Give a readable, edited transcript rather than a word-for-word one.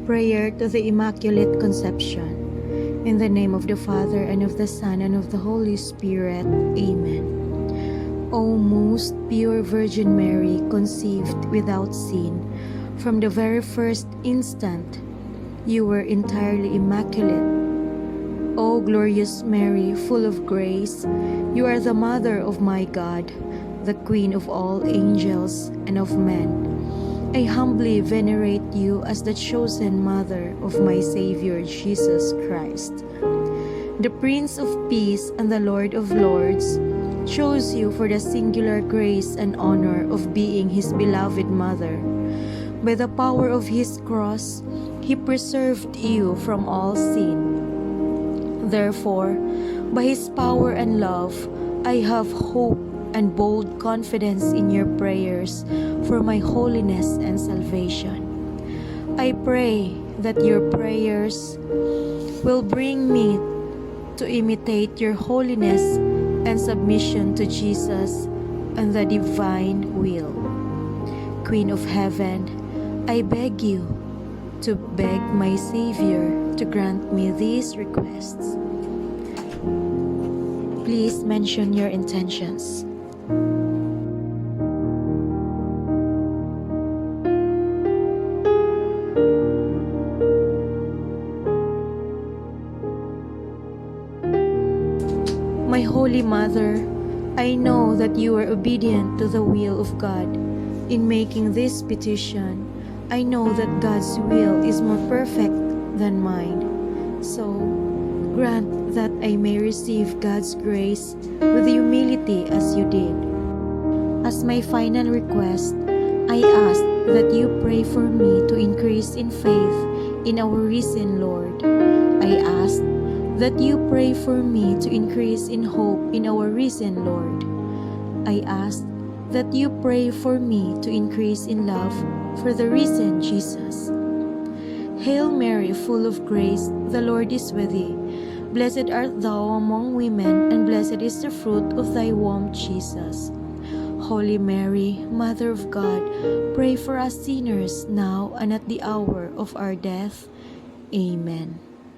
Prayer to the Immaculate Conception. In the name of the Father, and of the Son, and of the Holy Spirit. Amen. O most pure Virgin Mary, conceived without sin, from the very first instant, you were entirely immaculate. O glorious Mary, full of grace, you are the Mother of my God, the Queen of all angels and of men. I humbly venerate you as the chosen Mother of my Savior Jesus Christ. The Prince of Peace and the Lord of Lords chose you for the singular grace and honor of being His beloved Mother. By the power of His cross, He preserved you from all sin. Therefore, by His power and love, I have hope and bold confidence in your prayers for my holiness and salvation. I pray that your prayers will bring me to imitate your holiness and submission to Jesus and the divine will. Queen of Heaven, I beg you to beg my Savior to grant me these requests. Please mention your intentions. My Holy Mother, I know that you are obedient to the will of God. In making this petition, I know that God's will is more perfect than mine. So, grant that I may receive God's grace with humility as you did. As my final request, I ask that you pray for me to increase in faith in our risen Lord. I ask that you pray for me to increase in hope in our risen Lord. I ask that you pray for me to increase in love for the risen Jesus. Hail Mary, full of grace, the Lord is with thee. Blessed art thou among women, and blessed is the fruit of thy womb, Jesus. Holy Mary, Mother of God, pray for us sinners now and at the hour of our death. Amen.